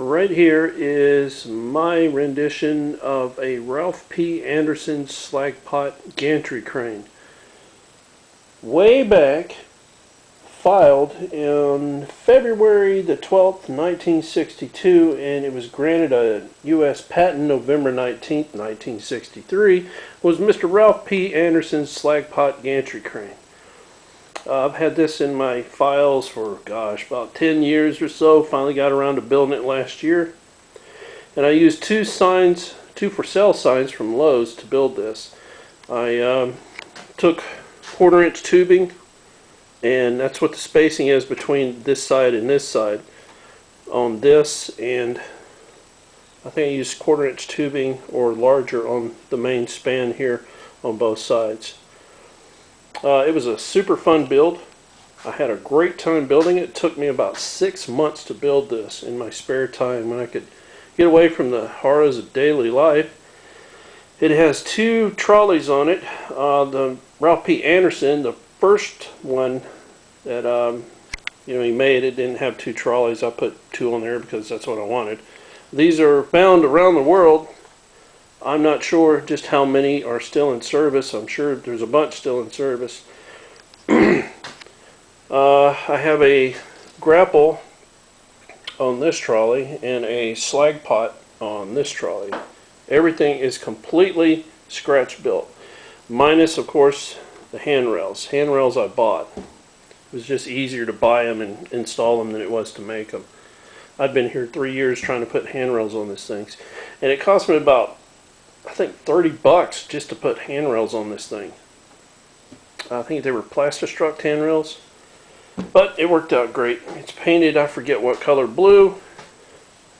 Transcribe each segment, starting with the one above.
Right here is my rendition of a Ralph P. Anderson slag pot gantry crane. Way back, filed on February the 12th, 1962, and it was granted a U.S. patent November 19th, 1963, was Mr. Ralph P. Anderson's slag pot gantry crane. I've had this in my files for, gosh, about 10 years or so. Finally got around to building it last year. And I used two for sale signs from Lowe's to build this. I took 1/4 inch tubing, and that's what the spacing is between this side and this side on this, and I think I used 1/4 inch tubing or larger on the main span here on both sides. It was a super fun build. I had a great time building it. It took me about 6 months to build this in my spare time when I could get away from the horrors of daily life. It has 2 trolleys on it. The Ralph P. Anderson, the first one that he made, it didn't have 2 trolleys. I put 2 on there because that's what I wanted. These are found around the world. I'm not sure just how many are still in service. I'm sure there's a bunch still in service. I have a grapple on this trolley and a slag pot on this trolley. Everything is completely scratch built, minus of course the handrails. Handrails I bought. It was just easier to buy them and install them than it was to make them. I'd been here 3 years trying to put handrails on these things, and it cost me about, I think, 30 bucks just to put handrails on this thing. I think they were Plastistruct handrails, but it worked out great. It's painted, I forget what color, blue.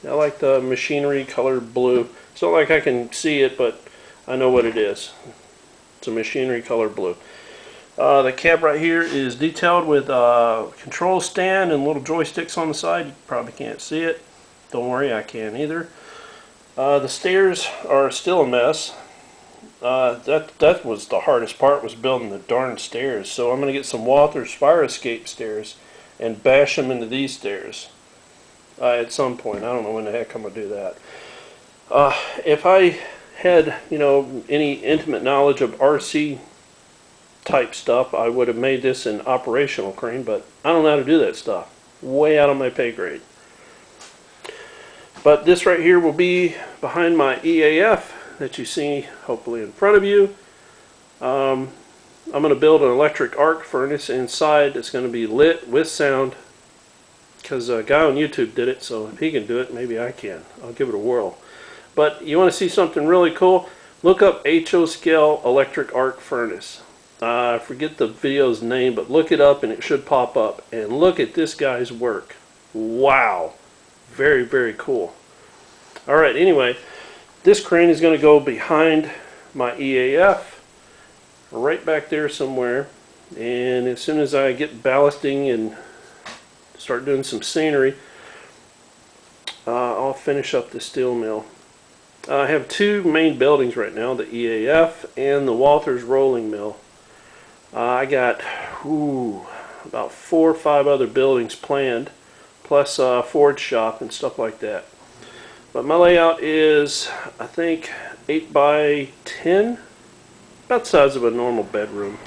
I like the machinery color blue. It's not like I can see it, but I know what it is. It's a machinery color blue. The cab right here is detailed with a control stand and little joysticks on the side. You probably can't see it. Don't worry, I can't either. The stairs are still a mess. That was the hardest part, was building the darn stairs. So I'm going to get some Walther's fire escape stairs and bash them into these stairs at some point. I don't know when the heck I'm going to do that. If I had, any intimate knowledge of RC type stuff, I would have made this an operational crane, but I don't know how to do that stuff. Way out of my pay grade. But this right here will be behind my EAF that you see hopefully in front of you. I'm going to build an electric arc furnace inside that's going to be lit with sound, because a guy on YouTube did it, so if he can do it, maybe I can. I'll give it a whirl. But you want to see something really cool? Look up HO scale electric arc furnace. I forget the video's name, but look it up and it should pop up. And look at this guy's work. Wow. Very, very cool. Alright, anyway, this crane is going to go behind my EAF, right back there somewhere. And as soon as I get ballasting and start doing some scenery, I'll finish up the steel mill. I have 2 main buildings right now, the EAF and the Walther's rolling mill. I got about 4 or 5 other buildings planned, plus a forge shop and stuff like that. But my layout is, I think, 8 by 10, about the size of a normal bedroom.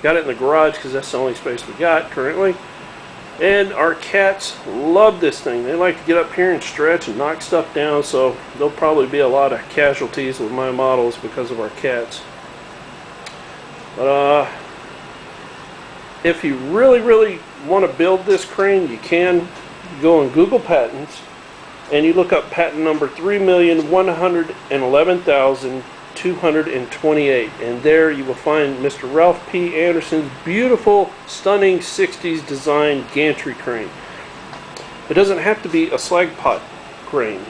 Got it in the garage because that's the only space we got currently. And our cats love this thing. They like to get up here and stretch and knock stuff down, so there'll probably be a lot of casualties with my models because of our cats. But if you really, really want to build this crane, you can go on Google Patents and you look up patent number 3,111,228, and there you will find Mr. Ralph P. Anderson's beautiful, stunning 60s design gantry crane. It doesn't have to be a slag pot crane.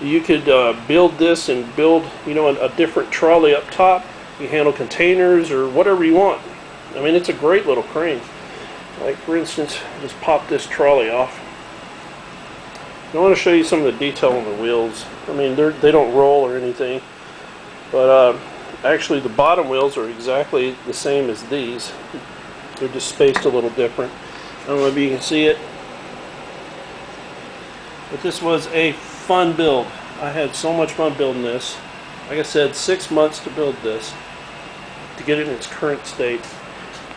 You could build this and build, a different trolley up top. You handle containers or whatever you want. I mean, it's a great little crane. Like, for instance, just pop this trolley off. I want to show you some of the detail on the wheels. I mean, they don't roll or anything, but actually the bottom wheels are exactly the same as these. They're just spaced a little different. I don't know if you can see it. But this was a fun build. I had so much fun building this. Like I said, 6 months to build this, to get it in its current state.